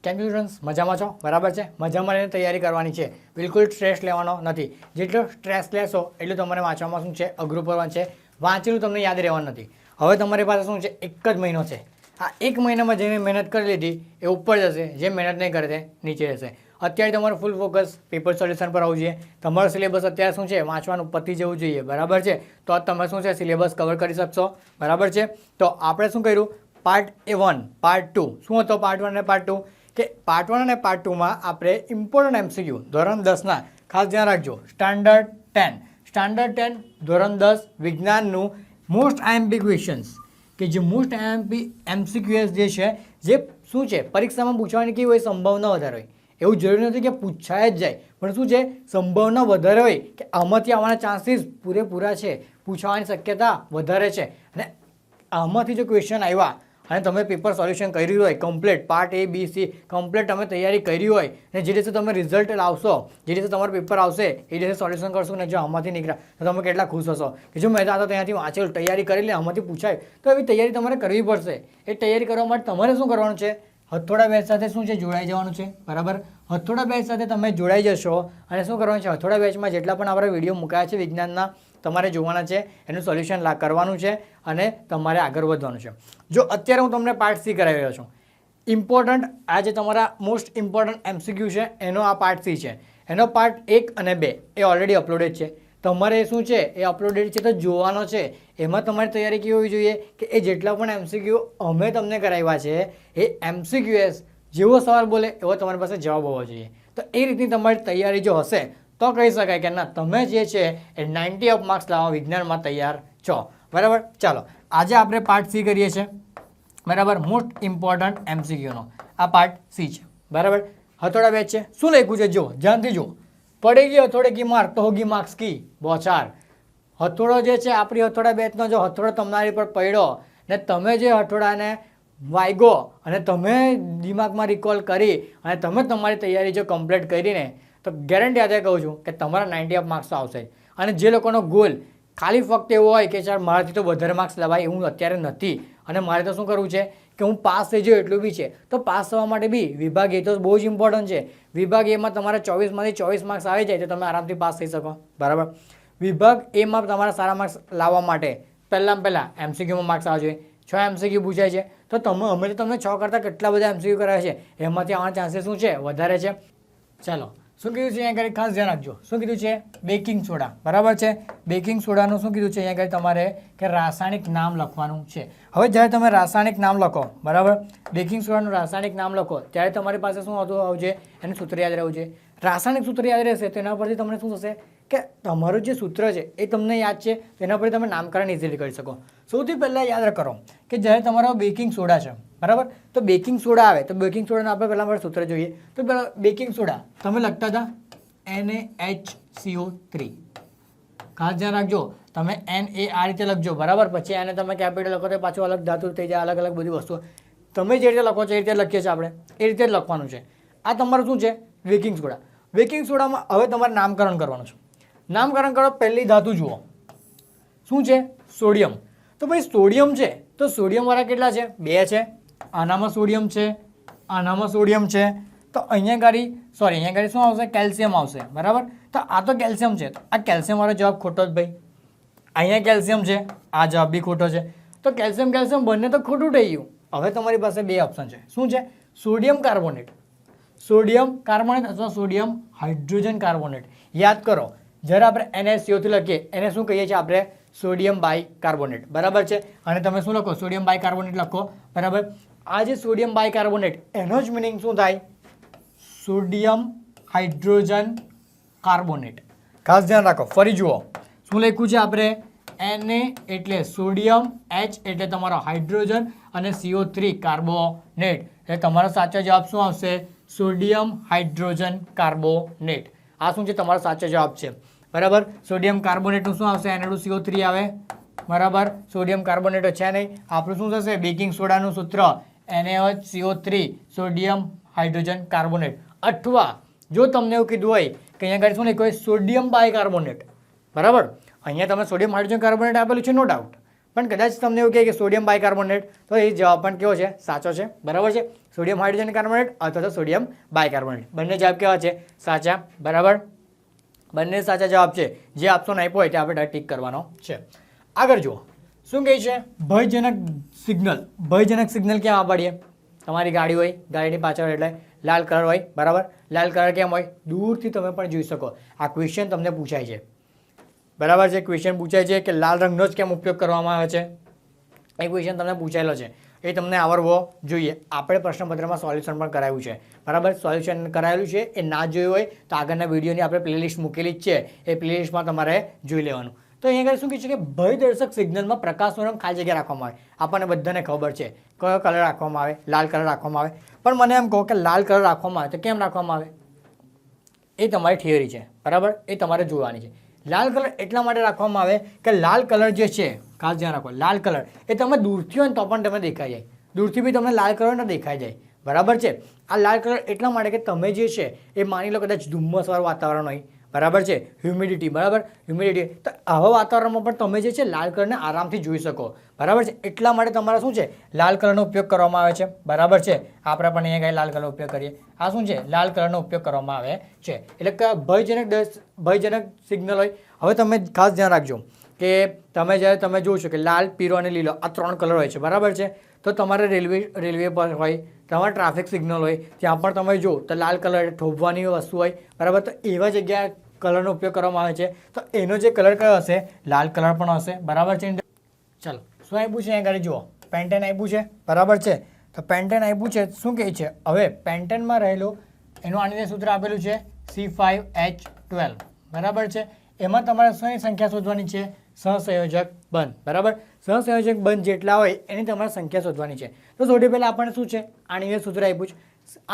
કેમ છો સ્ટુડન્ટ્સ, મજામાં છો? બરાબર છે. મજામાં રહીને તૈયારી કરવાની છે, બિલકુલ સ્ટ્રેસ લેવાનો નથી. જેટલો સ્ટ્રેસ લેશો એટલું તમારે વાંચવામાં શું છે, અઘરું પડવાનું છે. વાંચેલું તમને યાદ રહેવાનું નથી. હવે તમારી પાસે શું છે, એક જ મહિનો છે. આ એક મહિનામાં જેને મહેનત કરી લીધી એ ઉપર જશે, જે મહેનત નહીં કરે તે નીચે જશે. અત્યારે તમારું ફૂલ ફોકસ પેપર સોલ્યુશન પર આવવું જોઈએ. તમારો સિલેબસ અત્યારે શું છે, વાંચવાનું પતી જવું જોઈએ. બરાબર છે. તો આ તમે શું છે, સિલેબસ કવર કરી શકશો. બરાબર છે. તો આપણે શું કર્યું, પાર્ટ A1 પાર્ટ 2 શું હતો, પાર્ટ 1 અને પાર્ટ 2 કે પાર્ટ 1 અને પાર્ટ 2માં આપણે ઇમ્પોર્ટન્ટ MCQ ધોરણ 10ના ખાસ ધ્યાન રાખજો. સ્ટાન્ડર્ડ 10 ધોરણ 10 વિજ્ઞાનનું મોસ્ટ IMP ક્વેશ્ચન્સ કે જે મોસ્ટ IMP MCQs જે છે, જે શું છે પરીક્ષામાં પૂછવાની કેવી હોય, સંભાવના વધારે હોય. એવું જરૂરી નથી કે પૂછાય જ જાય, પણ શું છે, સંભાવના વધારે હોય કે આમાંથી આવવાના ચાન્સીસ પૂરેપૂરા છે, પૂછવાની શક્યતા વધારે છે. અને આમાંથી જો ક્વેશ્ચન આવ્યા અને તમે પેપર સોલ્યુશન કર્યું હોય complete, part A B C complete તમે તૈયારી કરી હોય અને જે દિવસે તમે રિઝલ્ટ લાવશો, જે દિવસે તમારું પેપર આવશે એ દિવસે સોલ્યુશન કરશો ને જો આમાંથી નીકળ્યા તો તમે કેટલા ખુશ હશો કે જો મેં તો ત્યાંથી વાંચેલું, તૈયારી કરી લે, આમાંથી પૂછાય. તો એવી તૈયારી તમારે કરવી પડશે. એ તૈયારી કરવા માટે તમારે શું કરવાનું છે, હથોડા બેચ સાથે શું છે, જોડાઈ જવાનું છે. બરાબર. હથોડા બેચ સાથે તમે જોડાઈ જશો અને શું કરવાનું છે, હથોડા બેચમાં જેટલા પણ આપણા વિડીયો મુકાયા છે વિજ્ઞાનના તમારે જોવાના છે, એનું સોલ્યુશન કરવાનું છે અને તમારે આગળ વધવાનું છે. જો અત્યારે હું તમને પાર્ટ C કરાવી રહ્યો છું, ઇમ્પોર્ટન્ટ આ જે તમારા મોસ્ટ ઇમ્પોર્ટન્ટ MCQ છે એનો આ પાર્ટ C છે. એનો પાર્ટ 1 અને 2 એ ઓલરેડી અપલોડેડ છે. તમારે શું છે, એ અપલોડેડ છે તો જોવાનો છે. એમાં તમારી તૈયારી કેવી હોવી જોઈએ કે એ જેટલા પણ MCQ અમે તમને કરાવ્યા છે એ MCQs જેવો સવાલ બોલે એવો તમારી પાસે જવાબ હોવો જોઈએ. તો એ રીતની તમારી તૈયારી જો હશે તો કહી શકાય કે ના, તમે જે છે એ 90 ઓફ માર્ક્સ લાવવા વિજ્ઞાનમાં તૈયાર છો. બરાબર. ચાલો, આજે આપણે પાર્ટ C કરીએ છીએ. બરાબર. મોસ્ટ ઇમ્પોર્ટન્ટ MCQનો આ પાર્ટ C છે. બરાબર. હથોડા બેચ છે. શું લખ્યું છે જો, ધ્યાનથી જુઓ. પડેગી હથોડે કી માર તો હોગી માર્ક્સ કી બોછાર. હથોડો જે છે આપણી હથોડા બેચનો, જો હથોડો તમારી પર પડ્યો ને તમે જે હથોડાને વાગ્યો અને તમે દિમાગમાં રિકોલ કરી અને તમે તમારી તૈયારી જો કમ્પ્લીટ કરીને તો ગેરંટી આજે કહું છું કે તમારા 90 ઓફ માર્ક્સ આવશે. અને જે લોકોનો ગોલ ખાલી ફક્ત એવો હોય કે ચાલ મારાથી તો વધારે માર્ક્સ લેવાય એવું અત્યારે નથી અને મારે તો શું કરવું છે કે હું પાસ થઈ જાઉં એટલું બી છે, તો પાસ થવા માટે બી વિભાગ એ તો બહુ જ ઇમ્પોર્ટન્ટ છે. વિભાગ એમાં તમારા 24માંથી 24 માર્ક્સ આવી જાય તો તમે આરામથી પાસ થઈ શકો. બરાબર. વિભાગ એમાં તમારા સારા માર્ક્સ લાવવા માટે પહેલાં MCQમાં માર્ક્સ આવવા જોઈએ. 6 MCQ પૂછાય છે તો અમે તો તમને 6 કરતાં કેટલા બધા MCQ કરાવે છે, એમાંથી આવવાના ચાન્સીસ શું છે, વધારે છે. ચાલો, શું કીધું છે અહીંયા આગળ ખાસ ધ્યાન રાખજો. શું કીધું છે, બેકિંગ સોડા. બરાબર છે. બેકિંગ સોડાનું શું કીધું છે અહીંયા આગળ તમારે કે રાસાયણિક નામ લખવાનું છે. હવે જ્યારે તમે રાસાયણિક નામ લખો, બરાબર, બેકિંગ સોડાનું રાસાયણિક નામ લખો ત્યારે તમારી પાસે શું આવવું જોઈએ, એનું સૂત્ર યાદ રહેવું જોઈએ. રાસાયણિક સૂત્ર યાદ રહેશે તો એના પરથી તમને શું થશે કે તમારું જે સૂત્ર છે એ તમને યાદ છે તો એના પરથી તમે નામકરણ ઇઝીલી કરી શકો. સૌથી પહેલાં યાદ કરો કે જ્યારે તમારો બેકિંગ સોડા છે, બરાબર, તો બેકિંગ સોડા આવે તો બેકિંગ સોડાનું આપણે પહેલાં સૂત્ર જોઈએ. તો પહેલાં બેકિંગ સોડા તમે લખતા હતા NaHCO3. ખાસ ધ્યાન રાખજો, તમે Na આ રીતે લખજો. બરાબર. પછી એને તમે કેપિટલ લખો તો પાછું અલગ ધાતુ થઈ જાય, અલગ અલગ બધી વસ્તુઓ. તમે જે રીતે લખો છો એ રીતે લખીએ છીએ આપણે, એ રીતે જ લખવાનું છે. આ તમારું શું છે, બેકિંગ સોડા. બેકિંગ સોડામાં હવે તમારે નામકરણ કરવાનું છે. નામકરણ કરો, પહેલી ધાતુ જુઓ શું છે, સોડિયમ. તો ભાઈ સોડિયમ છે તો સોડિયમવાળા કેટલા છે, 2 છે. આનામાં સોડિયમ છે, આનામાં સોડિયમ છે. તો અહીંયા ગાડી શું આવશે, કેલ્શિયમ આવશે. બરાબર. તો આ તો કેલ્શિયમ છે, તો આ કેલ્શિયમવાળો જવાબ ખોટો જ ભાઈ. અહીંયા કેલ્શિયમ છે, આ જવાબ બી ખોટો છે. તો કેલ્શિયમ બંને તો ખોટું થઈ ગયું. હવે તમારી પાસે 2 ઓપ્શન છે. શું છે, સોડિયમ કાર્બોનેટ અથવા સોડિયમ હાઇડ્રોજન કાર્બોનેટ. યાદ કરો, જ્યારે આપણે NaCO3 લખીએ એને શું કહીએ છીએ આપણે, સોડિયમ બાયકાર્બોનેટ. બરાબર છે. અને તમે શું લખો, સોડિયમ બાયકાર્બોનેટ લખો. બરાબર. આ જે સોડિયમ બાયકાર્બોનેટ એનો જ મિનિંગ શું થાય, સોડિયમ હાઇડ્રોજન કાર્બોનેટ. ખાસ ધ્યાન રાખો. ફરી જુઓ શું લખ્યું છે આપણે, Na એટલે સોડિયમ, H એટલે તમારો હાઇડ્રોજન અને CO3 કાર્બોનેટ. એટલે તમારો સાચો જવાબ શું આવશે, સોડિયમ હાઇડ્રોજન કાર્બોનેટ. આ શું છે, તમારો સાચો જવાબ છે. બરાબર. સોડિયમ કાર્બોનેટનું શું આવશે, Na2CO3 આવે. બરાબર. સોડિયમ કાર્બોનેટ છે નહીં, આપણું શું થશે, બેકિંગ સોડાનું સૂત્ર NaCO3 સોડિયમ હાઇડ્રોજન કાર્બોનેટ. અથવા જો તમને એવું કીધું હોય કે અહીંયા આગળ શું લખ્યું હોય, સોડિયમ બાયકાર્બોનેટ. બરાબર. અહીંયા તમે સોડિયમ હાઇડ્રોજન કાર્બોનેટ આપેલું છે, નો ડાઉટ. પણ કદાચ તમને એવું કહે કે સોડિયમ બાયકાર્બોનેટ, તો એ જવાબ પણ કેવો છે? સાચો છે. બરાબર છે. સોડિયમ હાઇડ્રોજન કાર્બોનેટ અથવા તો સોડિયમ બાયકાર્બોનેટ, બંને જવાબ કેવા છે? સાચા. બરાબર, બંને સાચા જવાબ છે. જે ઓપ્શન આપ્યો હોય તે આપણે ટીક કરવાનો છે. આગળ જુઓ શું કહે છે? ભયજનક સિગ્નલ. ભયજનક સિગ્નલ ક્યાં વાપરીએ? તમારી ગાડી હોય, ગાડીની પાછળ એટલે લાલ કલર હોય. બરાબર, લાલ કલર કેમ હોય? દૂરથી તમે પણ જોઈ શકો. આ ક્વેશ્ચન તમને પૂછાય છે. બરાબર છે, ક્વેશ્ચન પૂછાય છે કે લાલ રંગનો જ કેમ ઉપયોગ કરવામાં આવે છે? એ ક્વેશ્ચન તમને પૂછાયેલો છે, એ તમને આવડવો જોઈએ. આપણે પ્રશ્નપત્રમાં સોલ્યુશન પણ કરાવ્યું છે. બરાબર, સોલ્યુશન કરાયેલું છે. એ ના જોયું હોય તો આગળના વિડીયોની આપણે પ્લેલિસ્ટ મૂકેલી જ છે, એ પ્લેલિસ્ટમાં તમારે જોઈ લેવાનું. તો અહીંયા આગળ શું કહે છે કે ભયદર્શક સિગ્નલમાં પ્રકાશનો રંગ ખાલી જગ્યા રાખવામાં આવે. આપણને બધાને ખબર છે કયો કલર રાખવામાં આવે? લાલ કલર રાખવામાં આવે. પણ મને એમ કહો કે લાલ કલર રાખવામાં આવે તો કેમ રાખવામાં આવે? એ તમારી થિયરી છે. બરાબર, એ તમારે જોવાની છે. લાલ કલર એટલા માટે રાખવામાં આવે કે લાલ કલર જે છે, ખાસ ધ્યાન રાખો, લાલ કલર એ તમે દૂરથી હોય ને તો પણ તમે દેખાઈ જાય. દૂરથી બી તમને લાલ કલર ન દેખાઈ જાય. બરાબર છે. આ લાલ કલર એટલા માટે કે તમે જે છે એ માની લો કદાચ ધુમ્મસવાળું વાતાવરણ હોય. બરાબર છે, હ્યુમિડિટી. બરાબર, હ્યુમિડિટી. તો આવા વાતાવરણમાં પણ તમે જે છે લાલ કલરને આરામથી જોઈ શકો. બરાબર છે, એટલા માટે તમારે શું છે? લાલ કલરનો ઉપયોગ કરવામાં આવે છે. બરાબર છે, આપણે પણ અહીંયા લાલ કલરનો ઉપયોગ કરીએ. આ શું છે? લાલ કલરનો ઉપયોગ કરવામાં આવે છે. એટલે કે ભયજનક સિગ્નલ હોય. હવે તમે ખાસ ધ્યાન રાખજો કે જ્યારે તમે જોશો કે લાલ, પીળો અને લીલો આ 3 કલર હોય છે. બરાબર છે, તો તમારે રેલવે પર હોય, તમારે ટ્રાફિક સિગ્નલ હોય, ત્યાં પણ તમે જો તો લાલ કલર થોભવાની વસ્તુ હોય. બરાબર, તો એવા જગ્યાએ કલરનો ઉપયોગ કરવામાં આવે છે. તો એનો જે કલર કયો હશે? લાલ કલર પણ હશે. બરાબર છે. ચાલો, શું આપ્યું છે? અહીંયા આગળ જુઓ, પેન્ટેન આપ્યું છે. બરાબર છે, તો પેન્ટેન આપ્યું છે. શું કહે છે? હવે પેન્ટેનમાં રહેલું એનું આની સૂત્ર આપેલું છે C5H12. બરાબર છે. એમાં તમારે શેની સંખ્યા શોધવાની છે? સહસંયોજક બંધ. બરાબર, સહસંયોજક બંધ જેટલા હોય એની તમારે સંખ્યા શોધવાની છે. તો સૌથી પહેલાં આપણને શું છે? આની સૂત્ર આપ્યું છે.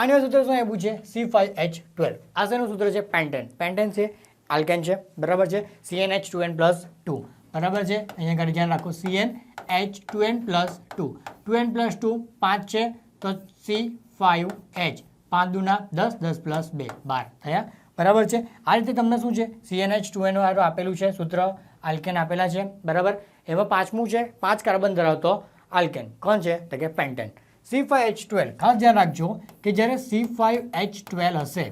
આની સૂત્ર શું આપ્યું છે? C5H12. આ શેનું સૂત્ર છે? પેન્ટેન. પેન્ટેન છે આલ્કેન છે. બરાબર છે, CnH2n+2. બરાબર છે, અહીંયા આગળ ધ્યાન રાખો, CnH2n+2. 2n+2 5 છે તો C5H. 5 દુના 10, 10 + 2 12 થયા. બરાબર છે. આ રીતે તમને શું છે? CnH2n આપેલું છે સૂત્ર, આલ્કેન આપેલા છે. બરાબર, એમાં પાંચમું છે 5 કાર્બન ધરાવતો આલ્કેન. કોણ છે? તો કે પેન્ટેન. C5H12. ખાસ ધ્યાન રાખજો કે જ્યારે C5H12 હશે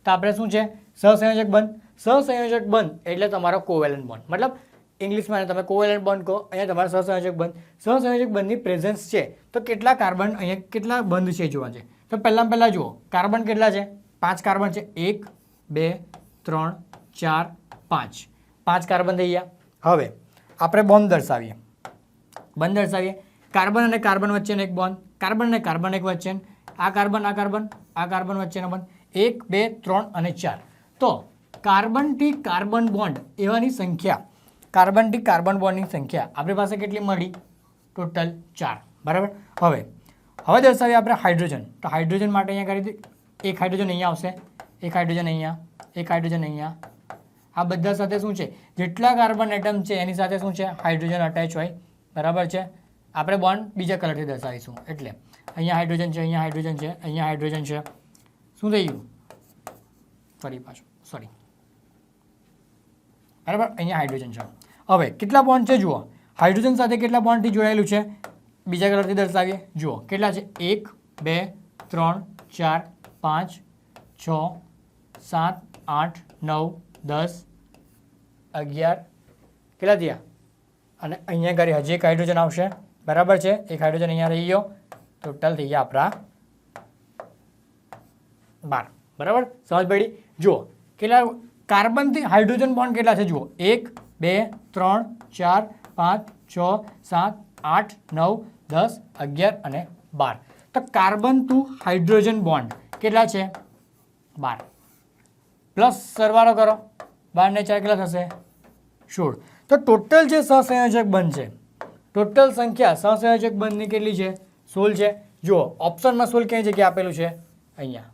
તો આપણે શું છે? સહસંયોજક બંધ. સહસંયોજક બંધ એટલે તમારો કોવેલન્ટ બોન્ડ. મતલબ ઇંગ્લિશમાં તમે કોવેલન્ટ બોન્ડ કહો, અહીંયા તમારો સહસંયોજક બંધ. સહસંયોજક બંધની પ્રેઝન્સ છે તો કેટલા કાર્બન, અહીંયા કેટલા બંધ છે જોવા છે. તો પહેલાં જુઓ, કાર્બન કેટલા છે? 5 કાર્બન છે. 1 2 3 4 5. 5 કાર્બન થઈ ગયા. હવે આપણે બોન્ડ દર્શાવીએ. બંધ દર્શાવીએ. કાર્બન અને કાર્બન વચ્ચેનો એક બોન્ડ, કાર્બન અને કાર્બન એક વચ્ચે, આ કાર્બન આ કાર્બન આ કાર્બન વચ્ચેનો બોન્ડ 1 2 3 અને 4. તો કાર્બનથી કાર્બન બોન્ડ એવાની સંખ્યા, કાર્બનથી કાર્બન બોન્ડની સંખ્યા આપણી પાસે કેટલી મળી? ટોટલ 4. બરાબર. હવે દર્શાવીએ આપણે હાઇડ્રોજન. તો હાઇડ્રોજન માટે અહીંયા કરી એક હાઇડ્રોજન અહીંયા આવશે, એક હાઇડ્રોજન અહીંયા, એક હાઇડ્રોજન અહીંયા. આ બધા સાથે શું છે? જેટલા કાર્બન એટમ છે એની સાથે શું છે? હાઇડ્રોજન અટેચ હોય. બરાબર છે. આપણે બોન્ડ બીજા કલરથી દર્શાવીશું. એટલે અહીંયા હાઇડ્રોજન છે, અહીંયા હાઇડ્રોજન છે, અહીંયા હાઇડ્રોજન છે. શું થઈ ગયું? સોરી. બરાબર, અહીંયા હાઇડ્રોજન છે. હવે કેટલા બોન્ડ છે જુઓ. હાઇડ્રોજન સાથે કેટલા બોન્ડથી જોડાયેલું છે? બીજા કલરથી દર્શાવીએ. જુઓ કેટલા છે? 1 2 3 4 5 6 7 8 9 10 11. કેટલા થયા? અને અહીંયા કરી હજી એક હાઇડ્રોજન આવશે. બરાબર છે, એક હાઇડ્રોજન અહીંયા રહી ગયો. ટોટલ થઈ ગયા આપણા 12. બરાબર, સમજ પડી? જુઓ કેટલા કાર્બનથી હાઇડ્રોજન બોન્ડ કેટલા છે? જુઓ 1 2 3 4 5 6 7 8 9 10 11 અને 12. તો કાર્બન ટુ હાઇડ્રોજન બોન્ડ કેટલા છે? 12. પ્લસ સરવાળો કરો, 12 ને 4 કેટલા થશે? 16. તો ટોટલ જે સહસંયોજક બંધ છે, ટોટલ સંખ્યા સહસંયોજક બંધની કેટલી છે? 16 છે. જુઓ ઓપ્શનમાં 16 કઈ જગ્યાએ આપેલું છે? અહીંયા.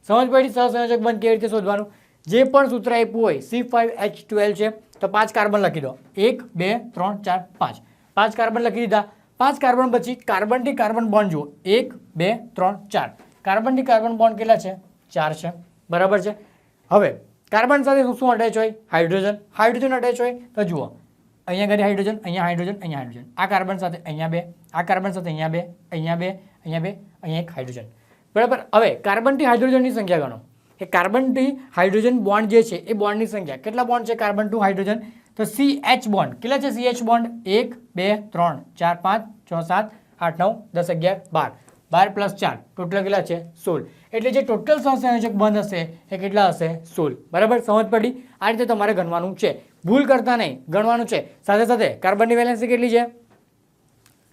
સમજ પડી સહસંયોજક બંધ કેવી રીતે શોધવાનું? જે પણ સૂત્ર આપ્યું હોય C5H12 છે તો 5 કાર્બન લખી દો. 1 2 3 4 5. 5 કાર્બન લખી દીધા. 5 કાર્બન પછી કાર્બનથી કાર્બન બોન્ડ જુઓ 1 2 3 4. કાર્બનથી કાર્બન બોન્ડ કેટલા છે? 4 છે. બરાબર છે. હવે કાર્બન સાથે શું અટેચ હોય? હાઇડ્રોજન. હાઇડ્રોજન અટેચ હોય તો જુઓ અહીંયા આગળ હાઇડ્રોજન, અહીંયા હાઇડ્રોજન, અહીંયા હાઇડ્રોજન, આ કાર્બન સાથે અહીંયા 2, આ કાર્બન સાથે અહીંયા 2, અહીંયા 2, અહીંયા 2, અહીંયા એક હાઇડ્રોજન, બરાબર. હવે કાર્બનથી હાઇડ્રોજનની સંખ્યા ગણો કે કાર્બનથી હાઇડ્રોજન બોન્ડ જે છે એ બોન્ડની સંખ્યા કેટલા બોન્ડ છે કાર્બન ટુ હાઇડ્રોજન, તો CH બોન્ડ કેટલા છે, CH બોન્ડ 1 2 3 4 5 6 7 8 9 10 11 12, 12 પ્લસ 4 ટોટલ કેટલા છે 16. એટલે જે ટોટલ સહસંયોજક બંધ હશે એ કેટલા હશે 16, બરાબર. સમજ પડી. આ રીતે તમારે ગણવાનું છે, ભૂલ કરતા નહીં, ગણવાનું છે. સાથે સાથે કાર્બનની વેલેન્સી કેટલી છે,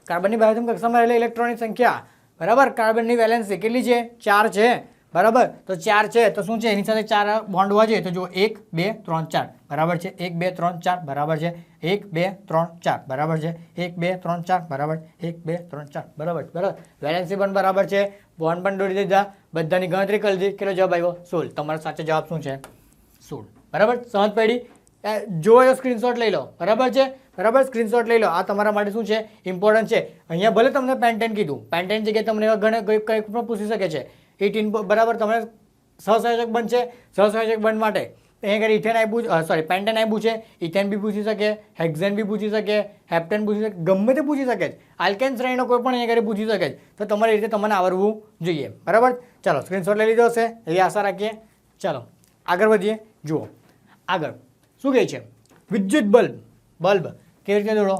કાર્બનની બાયોતમ કક્ષામાં રહેલા ઇલેક્ટ્રોનની સંખ્યા, બરાબર. કાર્બનની વેલેન્સી કેટલી છે 4 છે, બરાબર. તો 4 છે તો શું છે એની સાથે 4 બોન્ડ હોવા જોઈએ, તો જો 1 2 3 4 બરાબર છે, 1 2 3 4 બરાબર છે, 1 2 3 4 બરાબર છે, 1 2 3 4 બરાબર, 1 2 3 4 બરાબર, બરાબર. વેલેન્સી પણ બરાબર છે, બોન્ડ પણ દોરી દીધા, બધાની ગણતરી કરી દીધી, કેટલો જવાબ આવ્યો 16. તમારો સાચો જવાબ શું છે 16, બરાબર. સમજ પડી. જોયો સ્ક્રીનશોટ લઈ લો, બરાબર છે, બરાબર. સ્ક્રીનશોટ લઈ લો, આ તમારા માટે શું છે ઇમ્પોર્ટન્ટ છે. અહીંયા ભલે તમને પેન્ટેન કીધું, પેન્ટેન જગ્યાએ તમને એવા ઘણા કંઈ પણ પૂછી શકે છે. 18 બરાબર. તમને સહસંયોજક બંધ છે, સહસંયોજક બંધ માટે અહીંયા આગળ ઇથેન આપ્યું, સોરી પેન્ટેન આપ્યું છે, ઇથેન બી પૂછી શકે, હેક્ઝેન બી પૂછી શકે, હેપ્ટેન પૂછી શકે, ગમે તે પૂછી શકે છે. આલ્કેન શ્રેણીનો કોઈ પણ અહીંયા આગળ પૂછી શકે છે, તો તમારી રીતે તમને આવડવું જોઈએ, બરાબર. ચાલો સ્ક્રીનશોટ લઈ લીધો હશે એવી આશા રાખીએ. ચાલો આગળ વધીએ. જુઓ આગળ શું કહે છે, વિદ્યુત બલ્બ, બલ્બ કેવી રીતે દોડો,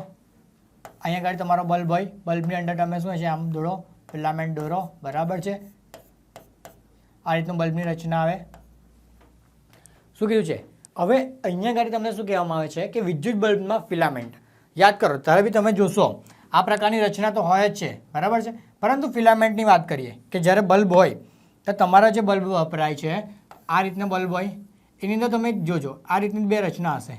અહીંયા આગળ તમારો બલ્બ હોય, બલ્બની અંદર તમે શું છે આમ દોડો, ફિલામેન્ટ દોરો, બરાબર છે. આ રીતનું બલ્બની રચના આવે. શું કીધું છે હવે અહીંયા આગળ તમને શું કહેવામાં આવે છે કે વિદ્યુત બલ્બમાં ફિલામેન્ટ, યાદ કરો ત્યારે બી તમે જોશો આ પ્રકારની રચના તો હોય જ છે, બરાબર છે. પરંતુ ફિલામેન્ટની વાત કરીએ કે જ્યારે બલ્બ હોય તો તમારા જે બલ્બ વપરાય છે આ રીતના બલ્બ હોય, એની અંદર તમે જોજો આ રીતની 2 રચના હશે.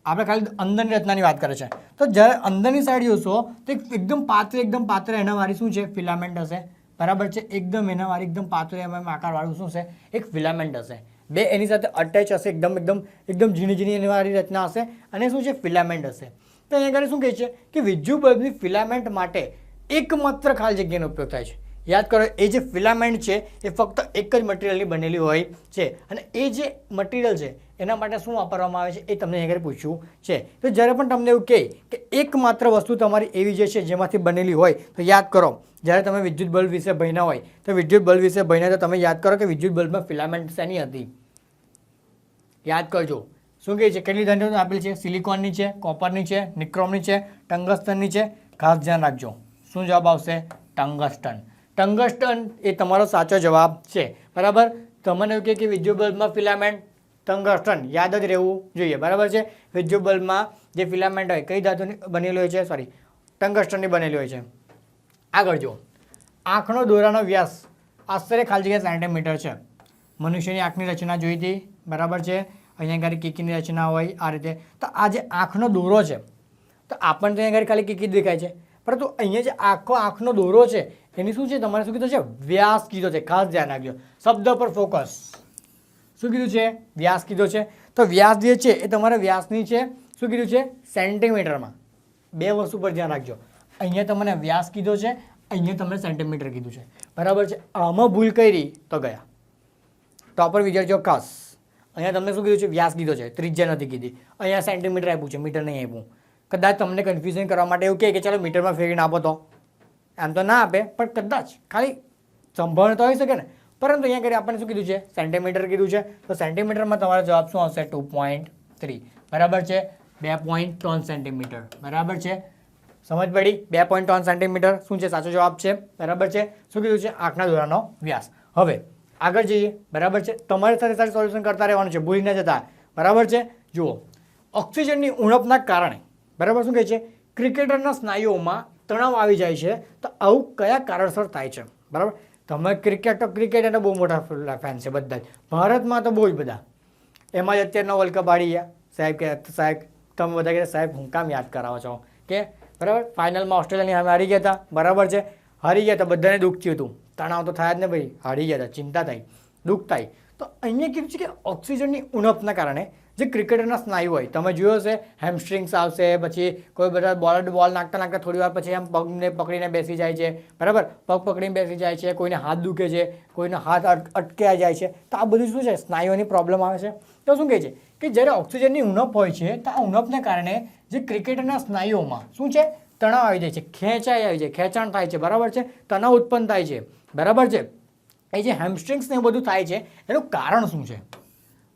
આપણે ખાલી અંદરની રચનાની વાત કરે છે, તો જ્યારે અંદરની સાઈડ જોશો તો એકદમ પાતળી એના વાળી શું છે ફિલામેન્ટ હશે, બરાબર છે. એકદમ એના વાળી એકદમ પાતળી એમ આકારવાળું શું છે એક ફિલામેન્ટ હશે. 2 એની સાથે અટેચ હશે, એકદમ ઝીણી એની વાળી રચના હશે અને શું છે ફિલામેન્ટ હશે. તો અહીંયા આગળ શું કહે છે કે વિદ્યુત બલ્બની ફિલામેન્ટ માટે એકમાત્ર ખાલી જગ્યાનો ઉપયોગ થાય છે. યાદ કરો એ જે ફિલામેન્ટ છે એ ફક્ત એક જ મટીરિયલની બનેલી હોય છે અને એ જે મટીરિયલ છે એના માટે શું વાપરવામાં આવે છે એ તમને અહીંયા પૂછ્યું છે. તો જ્યારે પણ તમને એવું કહે કે એકમાત્ર વસ્તુ તમારી એવી જે છે જેમાંથી બનેલી હોય તો યાદ કરો જ્યારે તમે વિદ્યુત બલ્બ વિશે ભણ્યા હોય તો વિદ્યુત બલ્બ વિશે ભણ્યા તો તમે યાદ કરો કે વિદ્યુત બલ્બમાં ફિલામેન્ટ શેની હતી યાદ કરજો. શું કહે છે કેટલી ધનરાશિ આપેલી છે, સિલિકોનની છે, કોપરની છે, નિક્રોમની છે, ટંગસ્ટનની છે. ખાસ ધ્યાન રાખજો શું જવાબ આવશે ટંગસ્ટન. ટંગસ્ટન એ તમારો સાચો જવાબ છે, બરાબર. તમને એવું કહે કે વિદ્યુત બલ્બમાં ફિલામેન્ટ ટંગસ્ટન યાદ જ રહેવું જોઈએ, બરાબર છે. વિદ્યુત બલ્બમાં જે ફિલામેન્ટ હોય કઈ ધાતુની બનેલી હોય છે, સોરી ટંગસ્ટનની બનેલી હોય છે. આગળ જુઓ, આંખનો દોરાનો વ્યાસ આશરે ખાલી જગ્યા સેન્ટીમીટર છે. મનુષ્યની આંખની રચના જોઈ હતી, બરાબર છે. અહીંયા આગળ કીકીની રચના હોય આ રીતે. તો આ જે આંખનો દોરો છે તો આપણને અહીંયા આગળ ખાલી કીકી દેખાય છે, પરંતુ અહીંયા જે આંખનો દોરો છે એની શું છે તમારે શું કીધું છે વ્યાસ કીધો છે. ખાસ ધ્યાન રાખજો શબ્દ પર ફોકસ. શું કીધું છે વ્યાસ કીધો છે. તો વ્યાસ જે છે એ તમારા વ્યાસની છે શું કીધું છે સેન્ટીમીટરમાં. 2 વસ્તુ પર ધ્યાન રાખજો, અહીંયા તમને વ્યાસ કીધો છે, અહીંયા તમને સેન્ટીમીટર કીધું છે, બરાબર છે. આમાં ભૂલ કરી તો ગયા ટોપર વિચારજો ખાસ. અહીંયા તમને શું કીધું છે વ્યાસ કીધો છે, ત્રિજ્યા નથી કીધી. અહીંયા સેન્ટીમીટર આપ્યું છે, મીટર નહીં આપ્યું. કદાચ તમને કન્ફ્યુઝન કરવા માટે એવું કહે કે ચાલો મીટરમાં ફેરવીને આપો તો એમ તો ના આપે, પણ કદાચ ખાલી સંભાવના તો હોઈ શકે ને. પરંતુ અહીંયા કરી આપણને શું કીધું છે સેન્ટીમીટર કીધું છે. તો સેન્ટીમીટરમાં તમારો જવાબ શું આવશે 2.3, બરાબર છે. 2.3 સેન્ટીમીટર, બરાબર છે. સમજ પડી. 2.3 સેન્ટીમીટર શું છે સાચો જવાબ છે, બરાબર છે. શું કીધું છે આંખના દોરાનો વ્યાસ. હવે આગળ જઈએ, બરાબર છે. તમારી સાથે સોલ્યુશન કરતા રહેવાનું છે, ભૂલી ન જતા, બરાબર છે. જુઓ ઓક્સિજનની ઉણપના કારણે, બરાબર શું કહે છે ક્રિકેટરના સ્નાયુઓમાં તણાવ આવી જાય છે. તો આવું કયા કારણસર થાય છે, બરાબર. તમે ક્રિકેટ એના બહુ મોટા ફેન છે બધા જ, ભારતમાં તો બહુ જ બધા. એમાં જ અત્યારનો વર્લ્ડ કપ હારી ગયા સાહેબ તમે બધા કહેતા સાહેબ હું કામ યાદ કરાવો છો કે બરાબર. ફાઇનલમાં ઓસ્ટ્રેલિયાની સામે હારી ગયા હતા, બરાબર છે. હારી ગયા તો બધાને દુઃખ થયું હતું, તણાવ તો થાય જ ને ભાઈ, હારી ગયા હતા, ચિંતા થઈ, દુઃખ થાય. તો અહીંયા કીધું છે કે ઓક્સિજનની ઉણપના કારણે જે ક્રિકેટરના સ્નાયુ હોય તમે જોયો હશે હેમસ્ટ્રિંગ્સ આવશે, પછી કોઈ બધા બોલ નાખતા થોડી વાર પછી આમ પગને પકડીને બેસી જાય છે, બરાબર, પગ પકડીને બેસી જાય છે, કોઈને હાથ દુખે છે, કોઈને હાથ અટક્યા જાય છે, તો આ બધું શું છે સ્નાયુઓની પ્રોબ્લેમ આવે છે. તો શું કહે છે કે જ્યારે ઓક્સિજનની ઉણપ હોય છે તો આ ઉણપને કારણે જે ક્રિકેટરના સ્નાયુઓમાં શું છે તણાવ આવી જાય છે, ખેંચાઈ આવી જાય, ખેંચાણ થાય છે, બરાબર છે, તણાવ ઉત્પન્ન થાય છે, બરાબર છે. એ જે હેમસ્ટ્રિંગ્સ ને બધું થાય છે એનું કારણ શું છે,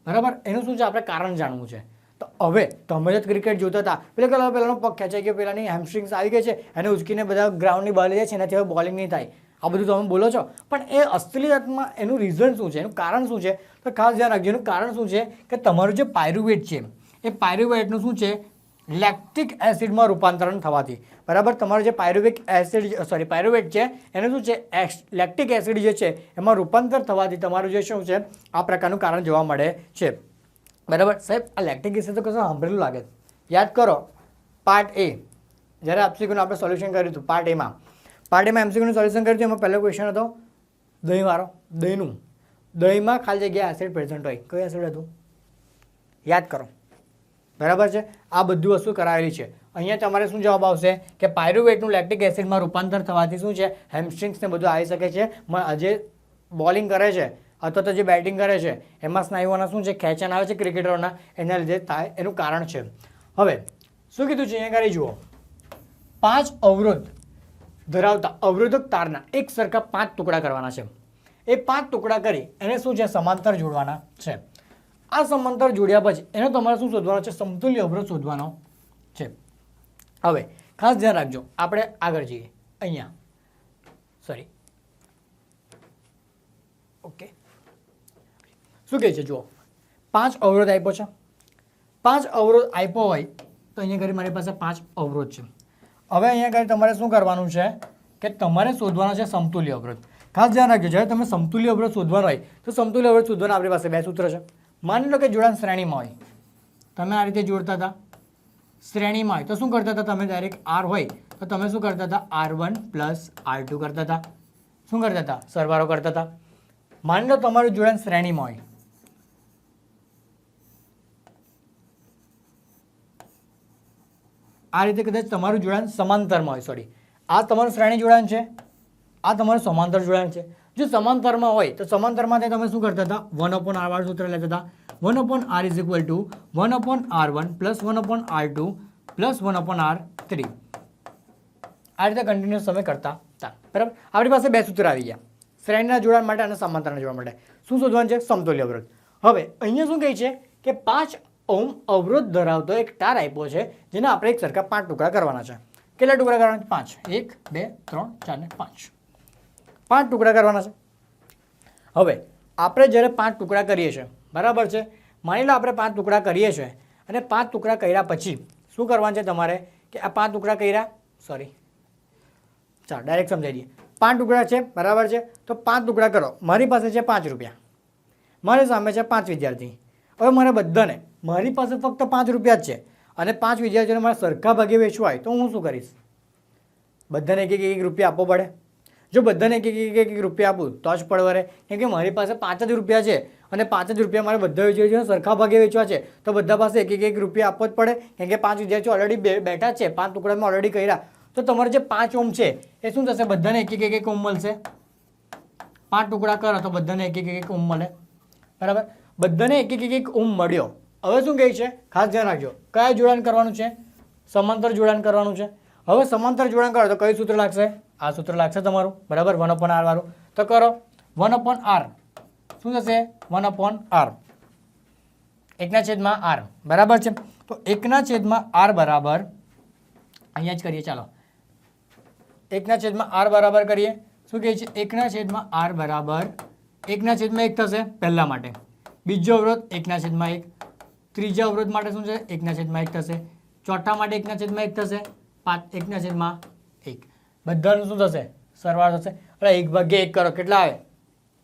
બરાબર, એનું શું છે આપણે કારણ જાણવું છે. તો હવે તમે જ ક્રિકેટ જોતા હતા પેલાનો પગ ખેંચાઈ ગયો, પેલાની હેમસ્ટ્રિંગ્સ આવી ગઈ છે, એને ઉચકીને બધા ગ્રાઉન્ડની બહાર જાય છે, એનાથી હવે બોલિંગ નહીં થાય, આ બધું તમે બોલો છો, પણ એ અસલિયતમાં એનું રીઝન શું છે, એનું કારણ શું છે? તો ખાસ ધ્યાન રાખજો, એનું કારણ શું છે કે તમારું જે પાયરુવેટ છે એ પાયરુવેટનું શું છે લેક્ટિક એસિડમાં રૂપાંતરણ થવાથી, બરાબર, તમારું જે પાયરુવેટ છે એને શું છે લેક્ટિક એસિડ જે છે એમાં રૂપાંતર થવાથી તમારું જે શું છે આ પ્રકારનું કારણ જોવા મળે છે, બરાબર. સાહેબ આ લેક્ટિક એસિડ તો કશું સાંભળેલું લાગે, યાદ કરો પાર્ટ એ જ્યારે એમસીક્યુનું આપણે સોલ્યુશન કર્યું હતું, પાર્ટ એમાં એમસીક્યુનું સોલ્યુશન કર્યું હતું, એમાં પહેલો ક્વેશ્ચન હતો દહીંવાળો, દહીંમાં ખાલી જગ્યાએ એસિડ પ્રેઝન્ટ હોય, કયું એસિડ હતું યાદ કરો, બરાબર છે. આ બધી વસ્તુ કરાવેલી છે. અહીંયા તમારે શું જવાબ આવશે કે પાયરુવેટનું લેક્ટિક એસિડમાં રૂપાંતર થવાથી શું છે હેમસ્ટ્રિંગ્સ ને બધું આવી શકે છે, જે બોલિંગ કરે છે અથવા તો જે બેટિંગ કરે છે એમાં સ્નાયુઓના શું છે ખેંચાણ આવે છે ક્રિકેટરોના, એના લીધે થાય, એનું કારણ છે. હવે શું કીધું છે અહીંયા કરી જુઓ, 5 અવરોધ ધરાવતા અવરોધક તારના એક સરખા 5 ટુકડા કરવાના છે. એ 5 ટુકડા કરી એને શું છે સમાંતર જોડવાના છે. આ સમાંતર જોડ્યા પછી એનો તમારે શું શોધવાનો છે સમતુલ્ય અવરોધ શોધવાનો છે. હવે ખાસ ધ્યાન રાખજો, આપણે આગળ જઈએ, અહીંયા ઓકે શું કહે છે જુઓ, 5 અવરોધ આપ્યો છે, 5 અવરોધ આપ્યો હોય તો અહીંયા ઘરે મારી પાસે 5 અવરોધ છે. હવે અહીંયા ઘરે તમારે શું કરવાનું છે કે તમારે શોધવાનો છે સમતુલ્ય અવરોધ. ખાસ ધ્યાન રાખજો, જ્યારે તમે સમતુલ્ય અવરોધ શોધવાનો હોય તો સમતુલ્ય અવરોધ શોધવાના આપણી પાસે 2 સૂત્ર છે. માની લો કે જોડાણ શ્રેણીમાં હોય, તમે આ રીતે જોડતા હતા, શ્રેણીમાં હોય તો શું કરતા હતા તમે ડાયરેક્ટ આર હોય તો તમે શું કરતા હતા R1 + R2 કરતા હતા, શું કરતા હતા સરવાળો કરતા હતા. માની લો તમારું જોડાણ શ્રેણીમાં હોય, આ રીતે કદાચ તમારું જોડાણ સમાંતરમાં હોય, આ તમારું શ્રેણી જોડાણ છે, આ તમારું સમાંતર જોડાણ છે. જો સમાંતરમાં હોય તો સમાંતરમાં તમે શું કરતા હતા 1/r વાળું સૂત્ર લેતા હતા, 1/r = 1/r1 + 1/r2 + 1/r3. આ રીતે કન્ટિન્યુઅસ તમે કરતા હતા, બરાબર. આપણી પાસે 2 સૂત્ર આવી ગયા શ્રેણીના જોડાણ માટે અને સમાંતરના જોડાણ માટે. શું શોધવાનું છે સમતુલ્ય અવરોધ. હવે અહીંયા શું કહે છે કે 5 ઓહ્મ અવરોધ ધરાવતો એક તાર આપ્યો છે જેને આપણે એક સરખા 5 ટુકડા કરવાના છે. કેટલા ટુકડા કરવાના? 5. 1 2 3 4 ને 5. 5 ટુકડા કરવાના છે. હવે આપણે જ્યારે 5 ટુકડા કરીએ છીએ, બરાબર છે, માની લો આપણે 5 ટુકડા કરીએ છીએ અને 5 ટુકડા કર્યા પછી શું કરવાનું છે તમારે કે આ 5 ટુકડા કર્યા, ચાલો ડાયરેક્ટ સમજાવી દઈએ. 5 ટુકડા છે, બરાબર છે, તો 5 ટુકડા કરો. મારી પાસે છે 5 રૂપિયા, મારી સામે છે 5 વિદ્યાર્થી. હવે મારે બધાને, મારી પાસે ફક્ત 5 રૂપિયા જ છે અને 5 વિદ્યાર્થીઓને મારે સરખા ભાગે વેચવા હોય તો હું શું કરીશ? બધાને એક રૂપિયા આપવો પડે. જો બધાને એક રૂપિયા આપું તો જ પડવરે, કેમ કે મારી પાસે 5 જ રૂપિયા છે અને 5 જ રૂપિયા મારે બધા વિદ્યાર્થીઓને સરખા ભાગે વેચવા છે તો બધા પાસે એક રૂપિયા આપવો જ પડે, કેમ કે 5 વિદ્યાર્થીઓ ઓલરેડી બેઠા છે, 5 ટુકડામાં ઓલરેડી કર્યા. તો તમારે જે 5 ઓહ્મ છે એ શું થશે? બધાને એક ઓહ્મ મળશે. 5 ટુકડા કરો તો બધાને એક ઓહ્મ મળે, બરાબર. બધાને એક ઓહ્મ મળ્યો. હવે શું કહે છે ખાસ ધ્યાન રાખજો, કયા જોડાણ કરવાનું છે? સમાંતર જોડાણ કરવાનું છે. હવે સમાંતર જોડાણ કરો તો કયું સૂત્ર લાગશે? આ સૂત્ર લાગશે તમારું, બરાબર, 1/r વાળું. તો કરો 1/r શું થશે? 1/r 1/r, બરાબર છે. તો 1/r બરાબર અહીંયા જ કરીએ, ચાલો 1/r બરાબર કરીએ. શું કહે છે? 1/r બરાબર 1/1 થશે પહેલા માટે, બીજો અવરોધ 1/1, ત્રીજા અવરોધ માટે શું છે 1/1 થશે, ચોથા માટે 1/1 થશે, 1/1. બધાનું શું થશે? સરવાળો થશે. એટલે 1/1 કરો, કેટલા આવે?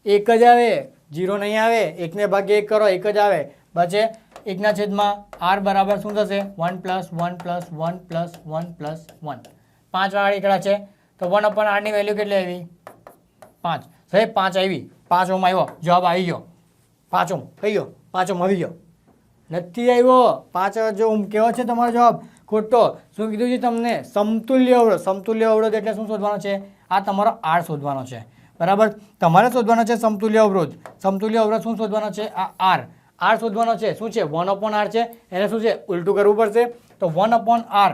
1 જ આવે, 0 નહીં આવે. 1/1 કરો, 1 જ આવે. બચે 1/r બરાબર શું થશે? 1 + 1 + 1 + 1 + 1. 5 વાળા એકડા છે તો 1/r ની વેલ્યુ કેટલી આવી? 5. સાહેબ 5 આવી, 5 ઓહ્મ આવ્યો, જવાબ આવી ગયો. 5 ઓહ્મ થઈ ગયો, 5 ઓહ્મ આવી ગયો. નથી આવ્યો 5 ઓહ્મ કેવો છે તમારો જવાબ ખોટો શું કીધું છે તમને સમતુલ્ય અવરોધ એટલે શું શોધવાનો છે આ તમારો R શોધવાનો છે બરાબર તમારે શોધવાનો છે સમતુલ્ય અવરોધ શું શોધવાનો છે આ R શોધવાનો છે શું છે 1/R છે એને શું છે ઉલટું કરવું પડશે તો 1/R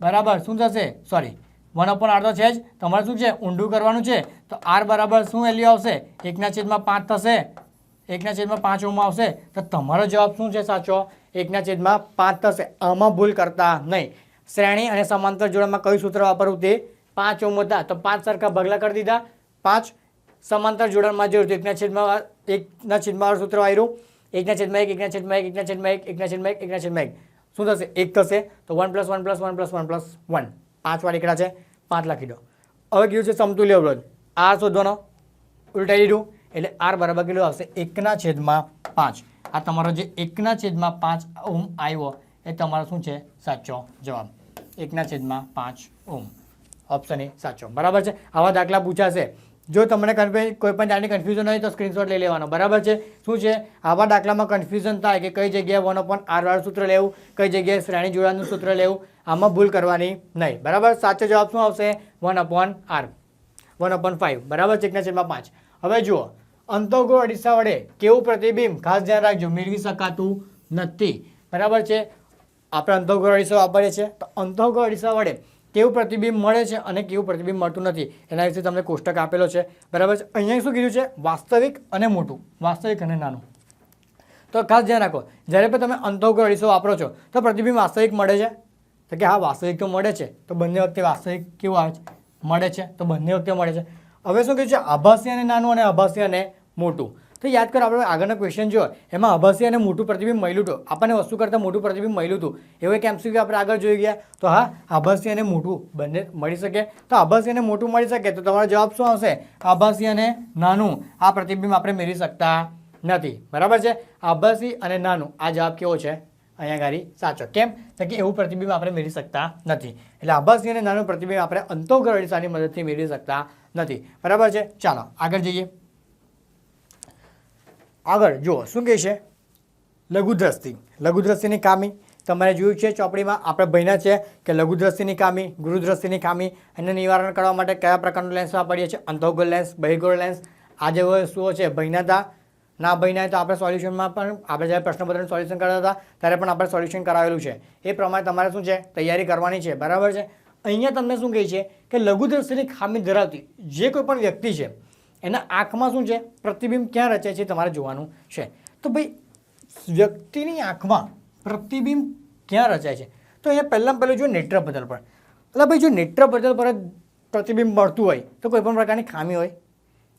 બરાબર શું થશે સોરી 1/R તો છે જ તમારે શું છે ઊંડું કરવાનું છે તો R બરાબર શું વેલ્યુ આવશે 1/5 થશે 1/5 ઓહ્મ આવશે તો તમારો જવાબ શું છે સાચો 1/5 થશે આમાં ભૂલ કરતા નહીં શ્રેણી અને સમાંતર જોડાણમાં કયું સૂત્ર વાપરવું તે 5 ઓહ્મ હતા તો 5 સરખા ભાગલા કરી દીધા 5 સમાંતર જોડાણમાં જે 1/1 સૂત્ર આવ્યું 1/1 શું થશે 1 થશે તો 1 + 1 + 1 + 1 + 1 5 વાર એકડા છે 5 લખી દો હવે કયું છે સમતુલ્ય અવરોધ R શોધવાનો ઉલટાઈ દીધું એટલે R બરાબર કેટલું આવશે 1/5 આ તમારો જે 1/5 ઓહ્મ આવ્યો એ તમારો શું છે સાચો જવાબ 1/5 ઓહ્મ ઓપ્શન એ સાચો બરાબર છે આવા દાખલા પૂછાશે જો તમને કોઈ પણ જાતની કન્ફ્યુઝન હોય તો સ્ક્રીનશોટ લઈ લેવાનો બરાબર છે શું છે આવા દાખલામાં કન્ફ્યુઝન થાય કે કઈ જગ્યાએ 1/R વાળું સૂત્ર લેવું કઈ જગ્યાએ શ્રેણી જોડાણનું સૂત્ર લેવું આમાં ભૂલ કરવાની નહીં બરાબર સાચો જવાબ શું આવશે 1/R 1/5 બરાબર છે 1/5 હવે જુઓ અંતઃગોળ અરીસા વડે કેવું પ્રતિબિંબ ખાસ ધ્યાન રાખજો મેળવી શકાતું નથી બરાબર છે આપણે અંતઃગોળ અરીસો વાપરીએ છીએ તો અંતઃગોળ અરીસા વડે કેવું પ્રતિબિંબ મળે છે અને કેવું પ્રતિબિંબ મળતું નથી એના વિશે તમને કોષ્ટક આપેલો છે બરાબર છે અહીંયા શું કીધું છે વાસ્તવિક અને મોટું વાસ્તવિક અને નાનું તો ખાસ ધ્યાન રાખો જ્યારે પણ તમે અંતઃગોળ અરીસો વાપરો છો તો પ્રતિબિંબ વાસ્તવિક મળે છે તો કે હા વાસ્તવિક તો મળે છે તો બંને વખતે વાસ્તવિક કેવું આવે છે મળે છે તો બંને વખતે મળે છે હવે શું કીધું છે આભાસી અને નાનું અને આભાસી અને મોટું તો યાદ કરો આપણે આગળનો ક્વેશ્ચન જો એમાં આભાસી અને મોટું પ્રતિબિંબ મળ્યું હતું આપણને વસ્તુ કરતાં મોટું પ્રતિબિંબ મળ્યું હતું એવું એક MCQ આપણે આગળ જોઈ ગયા તો હા આભાસી અને મોટું બંને મળી શકે તો આભાસી અને મોટું મળી શકે તો તમારો જવાબ શું આવશે આભાસી અને નાનું આ પ્રતિબિંબ આપણે મેળવી શકતા નથી બરાબર છે આભાસી અને નાનું આ જવાબ કેવો છે અહીંયા ગાડી સાચો કેમ તો કે એવું પ્રતિબિંબ આપણે મેળવી શકતા નથી એટલે આભાસી અને નાનું પ્રતિબિંબ આપણે અંતઃગોળ અરીસાની મદદથી મેળવી શકતા નથી બરાબર છે ચાલો આગળ જઈએ આગળ જુઓ શું કહે છે લઘુદ્રષ્ટિની ખામી તમારે જોયું છે ચોપડીમાં આપણે ભણ્યા છે કે લઘુદ્રષ્ટિની ખામી ગુરુદ્રષ્ટિની ખામી એને નિવારણ કરવા માટે કયા પ્રકારનું લેન્સ વાપરીએ છીએ અંતઃગોળ લેન્સ બહિર્ગોળ લેન્સ આ જે વસ્તુઓ છે ભણ્યા હતા ના ભણ્યા તો આપણે સોલ્યુશનમાં પણ આપણે જ્યારે પ્રશ્નપત્રનું સોલ્યુશન કરતા હતા ત્યારે પણ આપણે સોલ્યુશન કરાવેલું છે એ પ્રમાણે તમારે શું છે તૈયારી કરવાની છે બરાબર છે અહીંયા તમને શું કહે છે કે લઘુદ્રષ્ટિની ખામી ધરાવતી જે કોઈ પણ વ્યક્તિ છે એના આંખમાં શું છે પ્રતિબિંબ ક્યાં રચાય છે તમારે જોવાનું છે તો ભાઈ વ્યક્તિની આંખમાં પ્રતિબિંબ ક્યાં રચાય છે તો અહીંયા પહેલું જો નેત્રપટલ પર એટલે ભાઈ જો નેત્રપટલ પર જ પ્રતિબિંબ મળતું હોય તો કોઈ પણ પ્રકારની ખામી હોય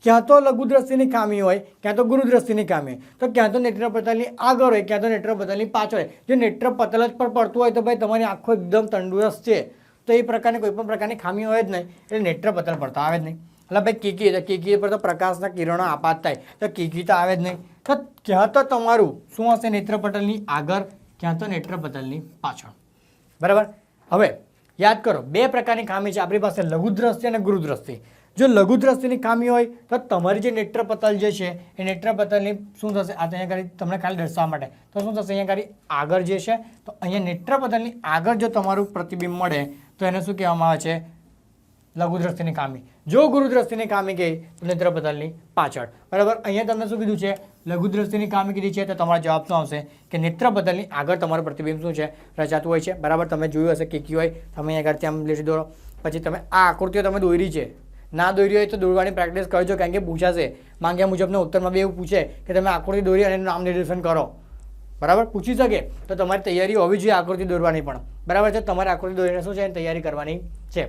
ક્યાં તો લઘુદ્રષ્ટિની ખામી હોય ક્યાં તો ગુરુદ્રષ્ટિની ખામી હોય તો ક્યાં તો નેત્રપટલની આગળ હોય ક્યાં તો નેત્રપટલની પાછળ હોય જો નેત્રપટલ જ પર પડતું હોય તો ભાઈ તમારી આંખો એકદમ તંદુરસ્ત છે તો એ પ્રકારની કોઈ પણ પ્રકારની ખામી હોય જ નહીં એટલે નેત્રપટલ પર તો આવે જ નહીં એટલે ભાઈ કીકી પર તો પ્રકાશના કિરણો આપાત થાય તો કીકી તો આવે જ નહીં તો ક્યાં તો તમારું શું હશે નેત્રપટલની આગળ ક્યાં તો નેત્રપટલની પાછળ બરાબર હવે યાદ કરો બે પ્રકારની ખામી છે આપણી પાસે લઘુદ્રષ્ટિ અને ગુરુદ્રષ્ટિ જો લઘુદ્રષ્ટિની ખામી હોય તો તમારી જે નેત્રપટલ જે છે એ નેત્રપટલની શું થશે આ અહીંયા ખાલી તમને ખાલી દર્શાવવા માટે તો શું થશે અહીંયા ખાલી આગળ જે છે તો અહીંયા નેત્રપટલની આગળ જો તમારું પ્રતિબિંબ મળે તો એને શું કહેવામાં આવે છે લઘુદ્રષ્ટિની ખામી જો ગુરુદ્રષ્ટિની ખામી કહી તો નેત્રપટલની પાછળ બરાબર અહીંયા તમને શું કીધું છે લઘુદ્રષ્ટિની ખામી કીધી છે તો તમારો જવાબ શું આવશે કે નેત્રપટલની આગળ તમારું પ્રતિબિંબ શું છે રચાતું હોય છે બરાબર તમે જોયું હશે કીકી હોય તમે અહીંયા આગળ ત્યાં લીટી દોરો પછી તમે આ આકૃતિઓ તમે દોરી છે ના દોરી હોય તો દોરવાની પ્રેક્ટિસ કરજો કારણ કે પૂછાશે માંગ્યા મુજબના ઉત્તરમાં બી એવું પૂછે કે તમે આકૃતિ દોરી અને નામ નિર્દેશન કરો બરાબર પૂછી શકે તો તમારી તૈયારી હોવી જોઈએ આકૃતિ દોરવાની પણ બરાબર છે તમારે આકૃતિ દોરીને શું છે તૈયારી કરવાની છે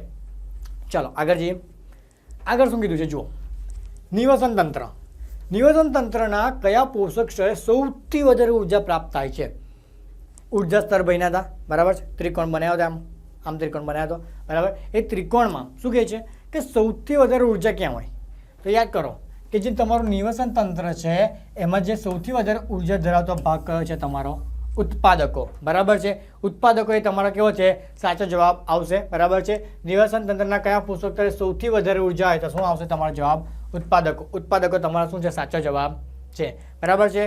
ચાલો આગળ જઈએ આગળ શું કીધું છે જુઓ નિવસન તંત્રના કયા પોષક સ્તરે સૌથી વધારે ઉર્જા પ્રાપ્ત થાય છે ઉર્જા સ્તર બન્યા હતા બરાબર છે ત્રિકોણ બનાવ્યો હતો આમ ત્રિકોણ બનાવ્યો હતો બરાબર એ ત્રિકોણમાં શું કહે છે કે સૌથી વધારે ઉર્જા ક્યાં હોય તો યાદ કરો કે જે તમારું નિવસન તંત્ર છે એમાં જે સૌથી વધારે ઉર્જા ધરાવતો ભાગ કયો છે તમારો ઉત્પાદકો બરાબર છે ઉત્પાદકો એ તમારો કેવો છે સાચો જવાબ આવશે બરાબર છે નિવસન તંત્રના કયા પોષક સ્તરે સૌથી વધારે ઉર્જા હોય તો શું આવશે તમારો જવાબ ઉત્પાદકો તમારો શું છે સાચો જવાબ છે બરાબર છે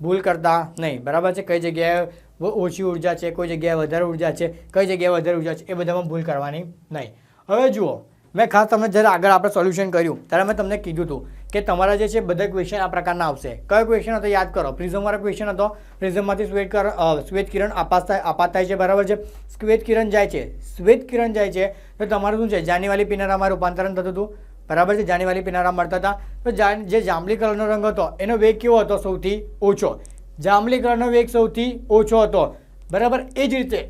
ભૂલ કરતા નહીં, બરાબર છે. કઈ જગ્યાએ ઓછી ઉર્જા છે, કોઈ જગ્યાએ વધારે ઉર્જા છે, કઈ જગ્યાએ વધારે ઉર્જા છે, એ બધામાં ભૂલ કરવાની નહીં. હવે જુઓ, મેં ખાસ તમને જ્યારે આગળ આપણે સોલ્યુશન કર્યું ત્યારે મેં તમને કીધું હતું કે તમારા જે છે બધા ક્વેશ્ચન આ પ્રકારના આવશે. કયો ક્વેશ્ચન હતો યાદ કરો? પ્રિઝમવાળો ક્વેશ્ચન હતો. પ્રિઝમમાંથી શ્વેત કિરણ આપાત થાય છે, બરાબર છે. શ્વેત કિરણ જાય છે તો તમારું શું છે, જાનીવાલી પીનારામાં રૂપાંતરણ થતું હતું, બરાબર છે. જાનીવાલી પીનારા મળતા હતા. તો જે જાંબલી કલરનો રંગ હતો એનો વેગ કેવો હતો? સૌથી ઓછો. જાંબલી કલરનો વેગ સૌથી ઓછો હતો, બરાબર. એ જ રીતે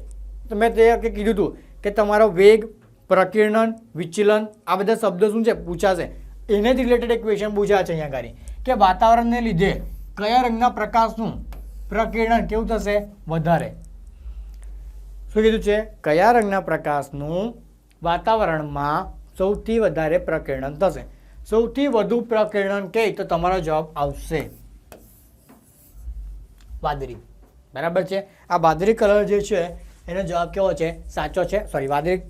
મેં તે કીધું હતું કે તમારો વેગ, પ્રકીર્ણન, વિચલન આ બધા શબ્દો શું છે પૂછાશે. એને જ રિલેટેડ એક ક્વેશ્ચન પૂછ્યા છે અહીંયા આગળ કે વાતાવરણને લીધે કયા રંગના પ્રકાશનું પ્રકીર્ણન કેવું થશે? વધારે. શું કીધું છે? કયા રંગના પ્રકાશનું વાતાવરણમાં સૌથી વધારે પ્રકીર્ણન થશે? સૌથી વધુ પ્રકીર્ણન કહે તો તમારો જવાબ આવશે વાદળી, બરાબર છે. આ વાદળી કલર જે છે એનો જવાબ કેવો છે? સાચો છે. સોરી, વાદળી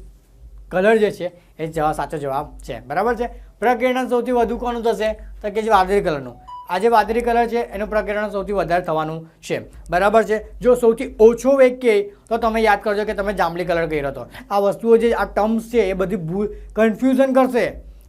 કલર જે છે એ સાચો જવાબ છે, બરાબર છે. પ્રકીર્ણન સૌથી વધુ કોનું થશે? તો કે જે વાદળી કલરનું. આ જે વાદળી કલર છે એનું પ્રકીર્ણન સૌથી વધારે થવાનું છે, બરાબર છે. જો સૌથી ઓછો વેગ કહે તો તમે યાદ કરજો કે તમે જાંબલી કલર કર્યો હતો. આ વસ્તુઓ જે આ ટર્મ્સ છે એ બધી કન્ફ્યુઝન કરશે.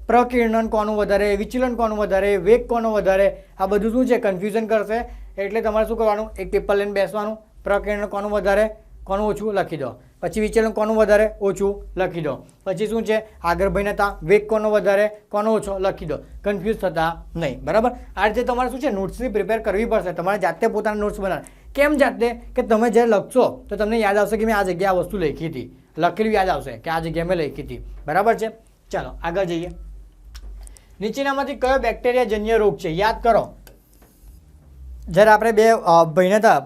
પ્રકીર્ણન કોનું વધારે, વિચલન કોનું વધારે, વેગ કોનો વધારે, આ બધું શું છે કન્ફ્યુઝન કરશે. એટલે તમારે શું કરવાનું? એક પેપર લઈને બેસવાનું. પ્રકીર્ણન કોનું વધારે, કોનું ઓછું લખી દો. પછી વિચલન કોનું વધારે, ઓછું લખી દો. પછી શું છે આગળ ભિન્નતા, વેગ કોનો વધારે, કોનો ઓછો લખી દો. કન્ફ્યુઝ થતા નહીં, બરાબર. આ રીતે તમારે શું છે નોટ્સની પ્રિપેર કરવી પડશે. તમારે જાતે પોતાના નોટ્સ બનાવે. કેમ જાતે? કે તમે જ્યારે લખશો તો તમને યાદ આવશે કે મેં આ જગ્યાએ આ વસ્તુ લખી હતી, લખેલું યાદ આવશે કે આ જગ્યાએ મેં લખી હતી, બરાબર છે. ચાલો આગળ જઈએ. નીચેનામાંથી કયો બેક્ટેરિયાજન્ય રોગ છે? યાદ કરો, જ્યારે આપણે બે ભાઈને હતા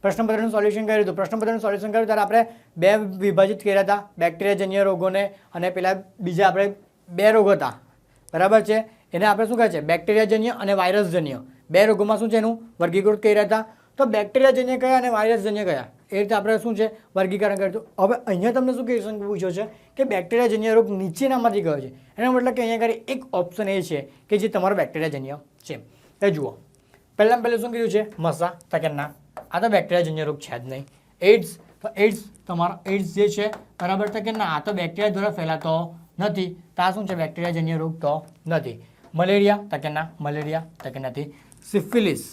પ્રશ્નપત્રનું સોલ્યુશન કર્યું હતું, પ્રશ્નપત્રનું સોલ્યુશન કર્યું ત્યારે આપણે બે વિભાજિત કર્યા હતા, બેક્ટેરિયાજન્ય રોગોને અને પેલા બીજા આપણે બે રોગ હતા, બરાબર છે. એને આપણે શું કહે છે? બેક્ટેરિયાજન્ય અને વાયરસજન્ય. બે રોગોમાં શું છે એનું વર્ગીકૃત કર્યા હતા. તો બેક્ટેરિયાજન્ય કયા અને વાયરસજન્ય કયા, એ રીતે આપણે શું છે વર્ગીકરણ કર્યું હતું. હવે અહીંયા તમને શું ક્વેશ્ચન પૂછ્યો છે કે બેક્ટેરિયાજન્ય રોગ નીચેનામાંથી કયો છે? એનો મતલબ કે અહીંયા આગળ એક ઓપ્શન એ છે કે જે તમારો બેક્ટેરિયાજન્ય છે. એ જુઓ, પહેલાં શું કીધું છે? મસા. તો કે ના, આ તો બેક્ટેરિયાજન્ય રોગ છે જ નહીં. એડ્સ, તો એડ્સ તમારો એડ્સ જે છે, બરાબર. તો કે ના, આ તો બેક્ટેરિયા દ્વારા ફેલાતો નથી. તો આ શું છે? બેક્ટેરિયાજન્ય રોગ તો નથી. મલેરિયા, તો કે ના, મલેરિયા તો કે નથી. સિફિલિસ,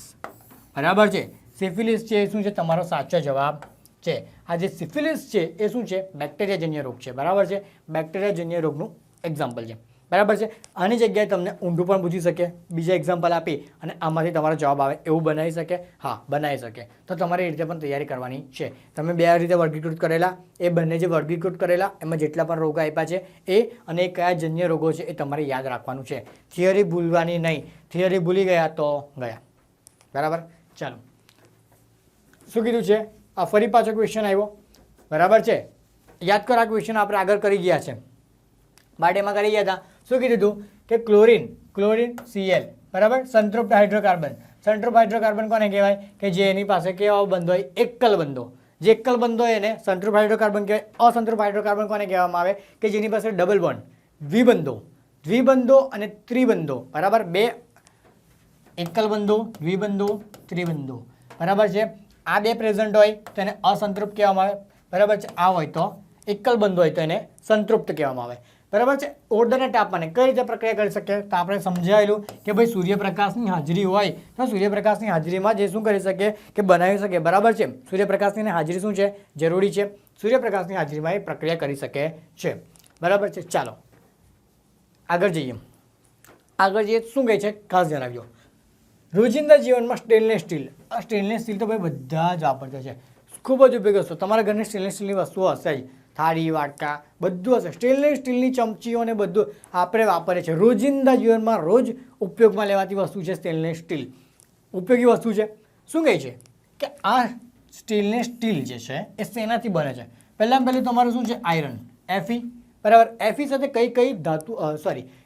બરાબર છે. સિફિલિસ છે એ શું છે? તમારો સાચો જવાબ છે. આ જે સિફિલિસ છે એ શું છે? બેક્ટેરિયાજન્ય રોગ છે, બરાબર છે. બેક્ટેરિયાજન્ય રોગનું એક્ઝામ્પલ છે, બરાબર છે. આની જગ્યાએ તમને ઊંધું પણ પૂછી શકે, બીજા એક્ઝામ્પલ આપી અને આમાંથી તમારો જવાબ આવે એવું બનાવી શકે. હા, બનાવી શકે. તો તમારે એ રીતે પણ તૈયારી કરવાની છે. તમે બે રીતે વર્ગીકૃત કરેલા, એ બંને જે વર્ગીકૃત કરેલા એમાં જેટલા પણ રોગો આપ્યા છે એ અને એ કયા જન્ય રોગો છે એ તમારે યાદ રાખવાનું છે. થિયરી ભૂલવાની નહીં. થિયરી ભૂલી ગયા તો ગયા, બરાબર. ચાલો, શું કીધું છે? આ ફરી પાછો ક્વેશ્ચન આવ્યો, બરાબર છે. યાદ કરો, આ ક્વેશ્ચન આપણે આગળ કરી ગયા છે, બારડેમાં કરી ગયા હતા. શું કીધું હતું કે ક્લોરીન Cl, બરાબર. સંતૃપ્ત હાઇડ્રોકાર્બન. સંતૃપ્ત હાઇડ્રોકાર્બન કોને કહેવાય? કે જે એની પાસે કેવા બંધો હોય? એકલ બંધો. જે એકલ બંધો હોય એને સંતૃપ્ત હાઇડ્રોકાર્બન કહેવાય. અસંતૃપ્ત હાઇડ્રોકાર્બન કોને કહેવામાં આવે? કે જેની પાસે ડબલ બોન્ડ, દ્વિબંધો અને ત્રિબંધો, બરાબર. બે એકલ બંધો, દ્વિબંધો, ત્રિબંધો, બરાબર છે. આ બે પ્રેઝન્ટ હોય તો એને અસંતૃપ્ત કહેવામાં આવે, બરાબર છે. આ હોય તો એકલ બંધો હોય તો એને સંતૃપ્ત કહેવામાં આવે, બરાબર છે. ઓરડા અને તાપમાને કઈ રીતે પ્રક્રિયા કરી શકીએ? તો આપણે સમજાયેલું કે ભાઈ સૂર્યપ્રકાશની હાજરી હોય તો સૂર્યપ્રકાશની હાજરીમાં જે શું કરી શકીએ કે બનાવી શકીએ, બરાબર છે. સૂર્યપ્રકાશની હાજરી શું છે? જરૂરી છે. સૂર્યપ્રકાશની હાજરીમાં એ પ્રક્રિયા કરી શકે છે, બરાબર છે. ચાલો આગળ જઈએ. આગળ જઈએ શું કહે છે ખાસ જણાવજો. રોજિંદા જીવનમાં સ્ટેનલેસ સ્ટીલ. આ સ્ટેનલેસ સ્ટીલ તો ભાઈ બધા જ વાપરતા છે, ખૂબ જ ઉપયોગી વસ્તુ. તમારા ઘરની સ્ટેનલેસ સ્ટીલની વસ્તુઓ હશે જ, થાળી, વાટકા બધું હશે. સ્ટેનલેસ સ્ટીલની ચમચીઓ ને બધું આપણે વાપરીએ છીએ રોજિંદા જીવનમાં. રોજ ઉપયોગમાં લેવાતી વસ્તુ છે સ્ટેનલેસ સ્ટીલ, ઉપયોગી વસ્તુ છે. શું કહે છે કે આ સ્ટેનલેસ સ્ટીલ જે છે એ શેનાથી બને છે? પહેલાં તમારું શું છે? આયરન, Fe, બરાબર. Fe સાથે કઈ ધાતુ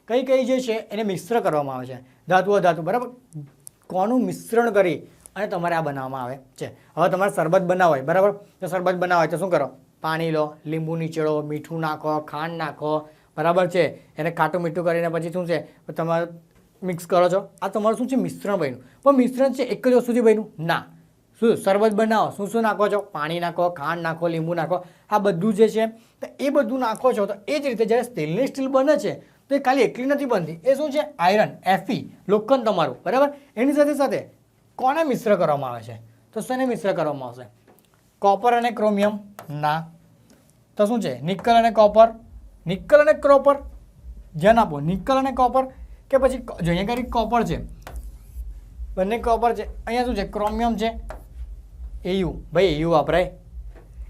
કઈ જે છે એને મિશ્ર કરવામાં આવે છે, ધાતુ, બરાબર. કોનું મિશ્રણ કરી અને તમારે આ બનાવવામાં આવે છે. હવે તમારે શરબત બનાવો હોય, બરાબર. તો શરબત બનાવો હોય તો શું કરો? પાણી લો, લીંબુ નીચોડો, મીઠું નાખો, ખાંડ નાખો, બરાબર છે. એને ખાટું મીઠું કરીને પછી શું છે તમારે મિક્સ કરો છો, આ તમારું શું છે મિશ્રણ બન્યું. પણ મિશ્રણ છે એક જ વસ્તુથી બન્યું ના. શું શરબત બનાવો, શું નાખો છો? પાણી નાખો, ખાંડ નાખો, લીંબુ નાખો, આ બધું જે છે તો એ બધું નાખો છો. તો એ જ રીતે જ્યારે સ્ટેનલેસ સ્ટીલ બને છે તો એ ખાલી એકલી નથી બનતી, એ શું છે આયરન Fe લોખંડ તમારું, બરાબર. એની સાથે સાથે કોને મિશ્ર કરવામાં આવે છે? તો શેને મિશ્ર કરવામાં આવશે? કોપર અને ક્રોમિયમ ના. તો શું છે નિકલ અને કોપર, નિકલ અને કોપર, ધ્યાન આપો, નિકલ અને કોપર કે પછી જો અહીંયા કરી કોપર છે, બંને કોપર છે, અહીંયા શું છે ક્રોમિયમ છે. Au ભાઈ Au વાપરાય,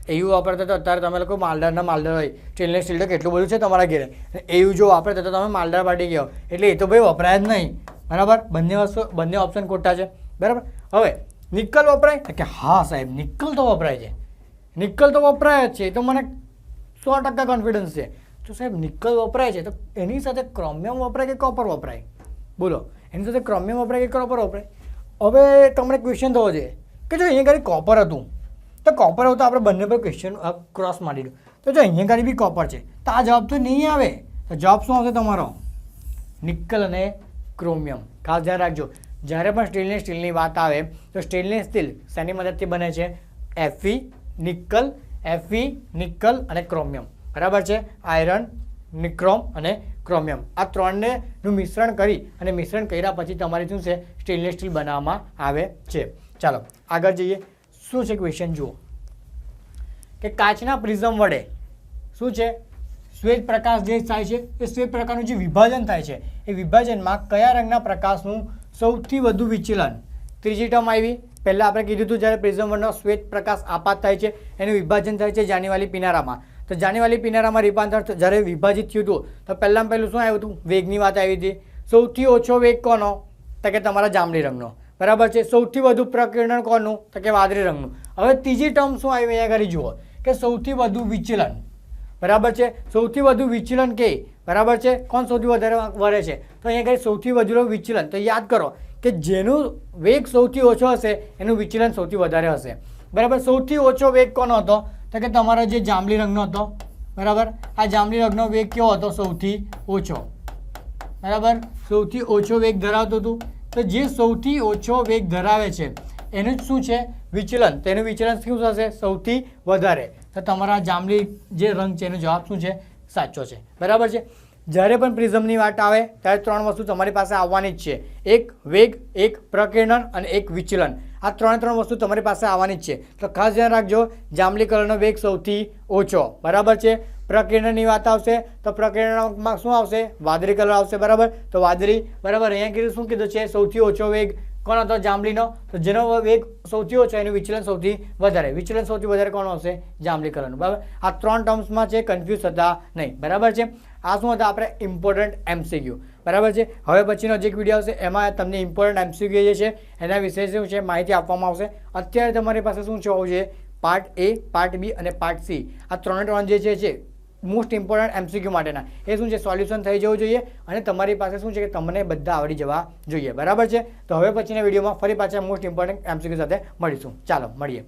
Au વાપરતા તો અત્યારે તમે લોકો માલદારના માલદાર હોય, સ્ટેનલેસ સ્ટીલ તો કેટલું બધું છે તમારા ઘેરે, Au જો વાપરતા તો તમે માલદાર પાડી ગયા એટલે એ તો ભાઈ વપરાય જ નહીં, બરાબર. બંને ઓપ્શન ખોટા છે, બરાબર. હવે નિકલ વપરાય કે હા સાહેબ નિકલ તો વપરાય છે, નિકલ તો વપરાય જ છે, એ તો મને 100% કોન્ફિડન્સ છે. તો સાહેબ નિકલ વપરાય છે તો એની સાથે ક્રોમિયમ વપરાય કે કોપર વપરાય? બોલો, એની સાથે ક્રોમિયમ વપરાય કે કોપર વપરાય? હવે તમને ક્વેશ્ચન થવો જોઈએ કે જો અહીંયા ખાલી કોપર હતું તો કોપર હતું તો આપણે બંને પર ક્વેશ્ચન ક્રોસ મારી દઉં. તો જો અહીંયા ખાલી બી કોપર છે તો આ જવાબ તો નહીં આવે. તો જવાબ શું આવશે તમારો? નિકલ અને ક્રોમિયમ. ખાસ ધ્યાન રાખજો, જ્યારે પણ સ્ટેનલેસ સ્ટીલની વાત આવે તો સ્ટેનલેસ સ્ટીલ શેની મદદથી બને છે? Fe નિકલ અને ક્રોમિયમ, બરાબર છે. આયરન, નિક્રોમ અને ક્રોમિયમ આ ત્રણનું મિશ્રણ કરી અને મિશ્રણ કર્યા પછી તમારી શું છે સ્ટેનલેસ સ્ટીલ બનાવવામાં આવે છે. ચાલો આગળ જઈએ. શું છે ક્વેશ્ચન જુઓ કે કાચના પ્રિઝમ વડે શું છે શ્વેત પ્રકાશ જે થાય છે એ શ્વેત પ્રકાશનું જે વિભાજન થાય છે એ વિભાજનમાં કયા રંગના પ્રકાશનું સૌથી વધુ વિચલન? ત્રીજી ટર્મ આવી. પહેલાં આપણે કીધું હતું જ્યારે પ્રિઝમ વડનો શ્વેત પ્રકાશ આપાત થાય છે એનું વિભાજન થાય છે જાનીવાલી પીનારામાં. તો જાનીવાલી પીનારામાં રૂપાંતર જ્યારે વિભાજિત થયું હતું તો પહેલાં શું આવ્યું હતું? વેગની વાત આવી હતી. સૌથી ઓછો વેગ કોનો? તો કે તમારા જાંબલી રંગનો, બરાબર છે. સૌથી વધુ પ્રકીર્ણન કોનું? તો કે વાદળી રંગનું. હવે ત્રીજી ટર્મ શું આવી અહીંયા કરી જુઓ કે સૌથી વધુ વિચલન, બરાબર છે. સૌથી વધુ વિચલન કે બરાબર છે કોણ સૌથી વધારે વળે છે? તો અહીંયા કરી સૌથી વધુ વિચલન. તો યાદ કરો કે જેનું વેગ સૌથી ઓછો હશે એનું વિચલન સૌથી વધારે હશે, બરાબર. સૌથી ઓછો વેગ કોનો હતો? તો કે તમારો જે જાંબલી રંગનો હતો, બરાબર. આ જાંબલી રંગનો વેગ કેવો હતો? સૌથી ઓછો, બરાબર. સૌથી ઓછો વેગ ધરાવતું હતું. તો જે સૌથી ઓછો વેગ ધરાવે છે એનું શું છે વિચલન? તો એનું વિચલન શું થશે? સૌથી વધારે. તો તમારા જાંબલી જે રંગ છે એનો જવાબ શું છે? સાચો છે, બરાબર છે. જ્યારે પણ પ્રિઝમની વાત આવે ત્યારે ત્રણ વસ્તુ તમારી પાસે આવવાની જ છે. એક વેગ, એક પ્રકીર્ણન અને એક વિચલન. આ ત્રણ વસ્તુ તમારી પાસે આવવાની જ છે. તો ખાસ ધ્યાન રાખજો, જાંબલી કલરનો વેગ સૌથી ઓછો, બરાબર છે. પ્રકીર્ણનની વાત આવશે તો પ્રકીર્ણનમાં શું આવશે? વાદળી કલર આવશે, બરાબર. તો વાદળી, બરાબર. અહીંયા કીધું શું કીધું છે? સૌથી ઓછો વેગ કોણ હતો? જાંબલીનો. તો જેનો વેગ સૌથી ઓછો એનું વિચલન સૌથી વધારે. વિચલન સૌથી વધારે કોણ આવશે? જાંબલી કલરનું, બરાબર. આ ત્રણ ટર્મ્સમાં છે, કન્ફ્યુઝ થતા નહીં, બરાબર છે. આ શું હતા આપણે ઇમ્પોર્ટન્ટ MCQ, બરાબર છે. હવે પછીનો જે વિડીયો આવશે એમાં તમને ઇમ્પોર્ટન્ટ MCQ જે છે એના વિશે શું છે માહિતી આપવામાં આવશે. અત્યારે તમારી પાસે શું છે હોવું જોઈએ? પાર્ટ A, પાર્ટ B અને પાર્ટ C. આ ત્રણ જે છે મોસ્ટ ઇમ્પોર્ટન્ટ MCQ માટેના એ શું છે સોલ્યુશન થઈ જવું જોઈએ અને તમારી પાસે શું છે કે તમને બધા આવડી જવા જોઈએ, બરાબર છે. તો હવે પછીના વિડીયોમાં ફરી પાછા મોસ્ટ ઇમ્પોર્ટન્ટ MCQ સાથે મળીશું. ચાલો મળીએ.